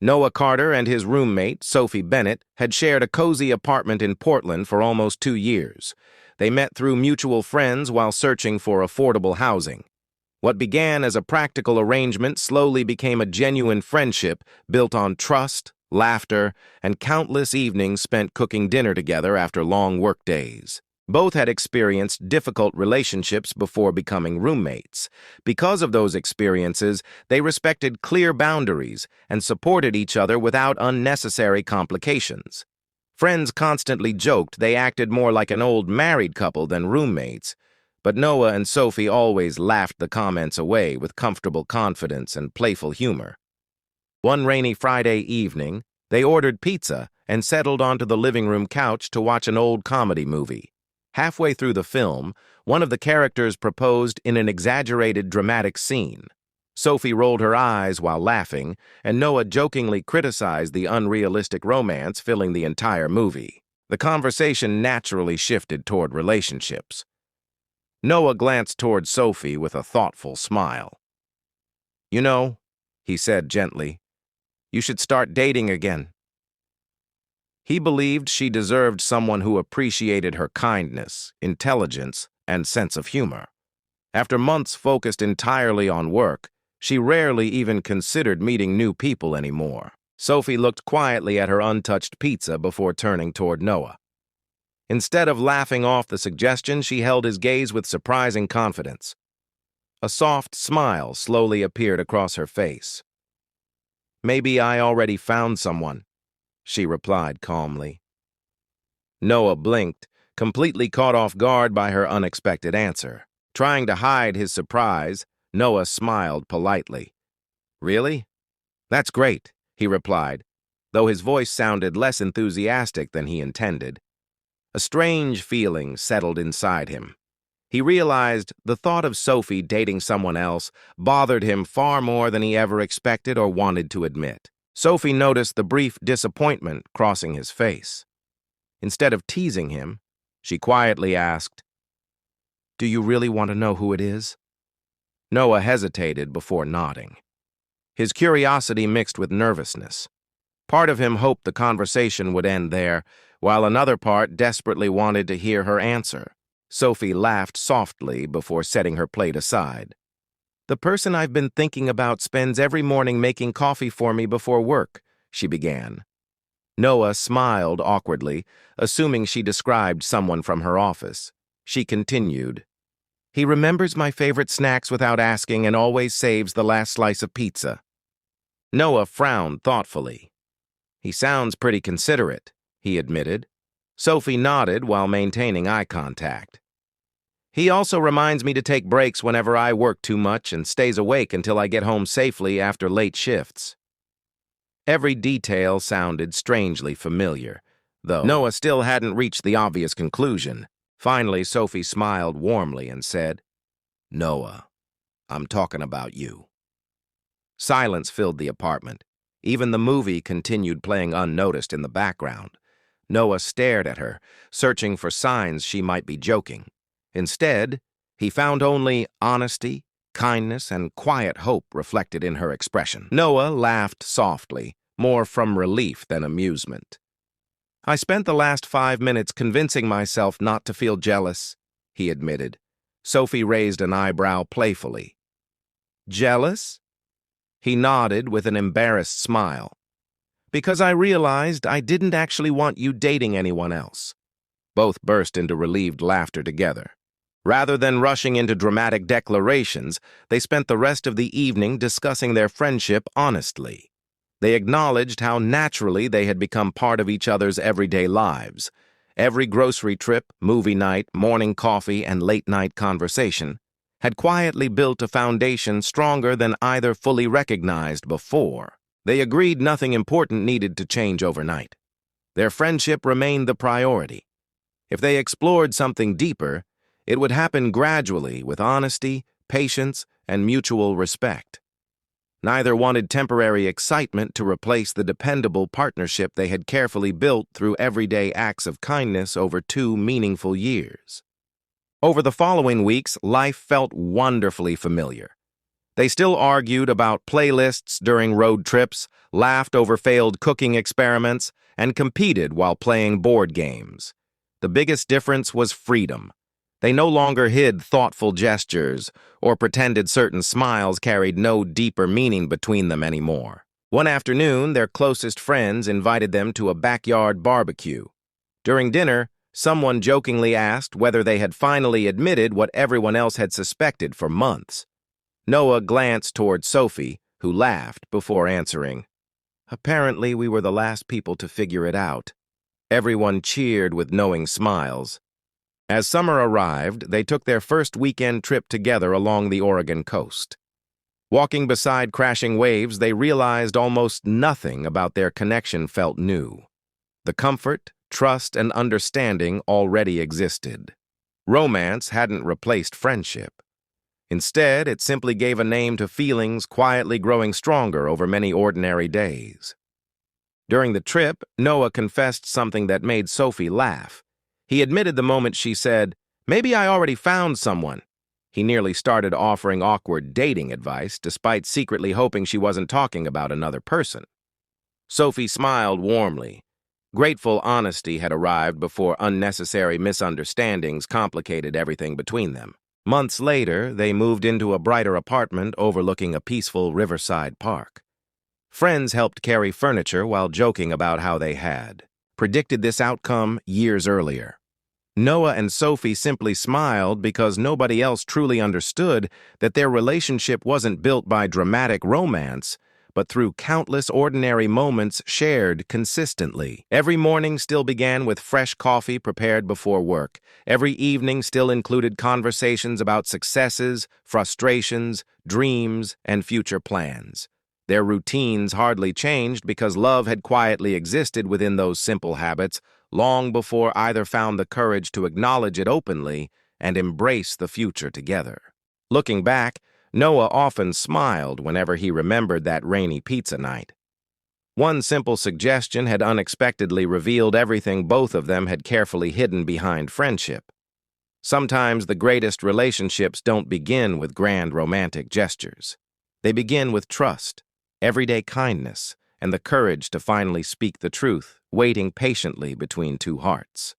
Noah Carter and his roommate, Sophie Bennett, had shared a cozy apartment in Portland for almost 2 years. They met through mutual friends while searching for affordable housing. What began as a practical arrangement slowly became a genuine friendship built on trust, laughter, and countless evenings spent cooking dinner together after long work days. Both had experienced difficult relationships before becoming roommates. Because of those experiences, they respected clear boundaries and supported each other without unnecessary complications. Friends constantly joked they acted more like an old married couple than roommates, but Noah and Sophie always laughed the comments away with comfortable confidence and playful humor. One rainy Friday evening, they ordered pizza and settled onto the living room couch to watch an old comedy movie. Halfway through the film, one of the characters proposed in an exaggerated dramatic scene. Sophie rolled her eyes while laughing, and Noah jokingly criticized the unrealistic romance filling the entire movie. The conversation naturally shifted toward relationships. Noah glanced toward Sophie with a thoughtful smile. "You know," he said gently, "you should start dating again." He believed she deserved someone who appreciated her kindness, intelligence, and sense of humor. After months focused entirely on work, she rarely even considered meeting new people anymore. Sophie looked quietly at her untouched pizza before turning toward Noah. Instead of laughing off the suggestion, she held his gaze with surprising confidence. A soft smile slowly appeared across her face. "Maybe I already found someone," she replied calmly. Noah blinked, completely caught off guard by her unexpected answer. Trying to hide his surprise, Noah smiled politely. "Really? That's great," he replied, though his voice sounded less enthusiastic than he intended. A strange feeling settled inside him. He realized the thought of Sophie dating someone else bothered him far more than he ever expected or wanted to admit. Sophie noticed the brief disappointment crossing his face. Instead of teasing him, she quietly asked, "Do you really want to know who it is?" Noah hesitated before nodding. His curiosity mixed with nervousness. Part of him hoped the conversation would end there, while another part desperately wanted to hear her answer. Sophie laughed softly before setting her plate aside. "The person I've been thinking about spends every morning making coffee for me before work," she began. Noah smiled awkwardly, assuming she described someone from her office. She continued, "He remembers my favorite snacks without asking and always saves the last slice of pizza." Noah frowned thoughtfully. "He sounds pretty considerate," he admitted. Sophie nodded while maintaining eye contact. "He also reminds me to take breaks whenever I work too much and stays awake until I get home safely after late shifts." Every detail sounded strangely familiar, though Noah still hadn't reached the obvious conclusion. Finally, Sophie smiled warmly and said, "Noah, I'm talking about you." Silence filled the apartment. Even the movie continued playing unnoticed in the background. Noah stared at her, searching for signs she might be joking. Instead, he found only honesty, kindness, and quiet hope reflected in her expression. Noah laughed softly, more from relief than amusement. "I spent the last 5 minutes convincing myself not to feel jealous," he admitted. Sophie raised an eyebrow playfully. "Jealous?" He nodded with an embarrassed smile. "Because I realized I didn't actually want you dating anyone else." Both burst into relieved laughter together. Rather than rushing into dramatic declarations, they spent the rest of the evening discussing their friendship honestly. They acknowledged how naturally they had become part of each other's everyday lives. Every grocery trip, movie night, morning coffee, and late-night conversation had quietly built a foundation stronger than either fully recognized before. They agreed nothing important needed to change overnight. Their friendship remained the priority. If they explored something deeper, it would happen gradually with honesty, patience, and mutual respect. Neither wanted temporary excitement to replace the dependable partnership they had carefully built through everyday acts of kindness over 2 meaningful years. Over the following weeks, life felt wonderfully familiar. They still argued about playlists during road trips, laughed over failed cooking experiments, and competed while playing board games. The biggest difference was freedom. They no longer hid thoughtful gestures or pretended certain smiles carried no deeper meaning between them anymore. One afternoon, their closest friends invited them to a backyard barbecue. During dinner, someone jokingly asked whether they had finally admitted what everyone else had suspected for months. Noah glanced toward Sophie, who laughed before answering. Apparently, we were the last people to figure it out. Everyone cheered with knowing smiles. As summer arrived, they took their first weekend trip together along the Oregon coast. Walking beside crashing waves, they realized almost nothing about their connection felt new. The comfort, trust, and understanding already existed. Romance hadn't replaced friendship. Instead, it simply gave a name to feelings quietly growing stronger over many ordinary days. During the trip, Noah confessed something that made Sophie laugh. He admitted the moment she said, "Maybe I already found someone." He nearly started offering awkward dating advice, despite secretly hoping she wasn't talking about another person. Sophie smiled warmly. Grateful honesty had arrived before unnecessary misunderstandings complicated everything between them. Months later, they moved into a brighter apartment overlooking a peaceful riverside park. Friends helped carry furniture while joking about how they had predicted this outcome years earlier. Noah and Sophie simply smiled because nobody else truly understood that their relationship wasn't built by dramatic romance, but through countless ordinary moments shared consistently. Every morning still began with fresh coffee prepared before work. Every evening still included conversations about successes, frustrations, dreams, and future plans. Their routines hardly changed because love had quietly existed within those simple habits long before either found the courage to acknowledge it openly and embrace the future together. Looking back, Noah often smiled whenever he remembered that rainy pizza night. One simple suggestion had unexpectedly revealed everything both of them had carefully hidden behind friendship. Sometimes the greatest relationships don't begin with grand romantic gestures. They begin with trust, everyday kindness, and the courage to finally speak the truth, waiting patiently between two hearts.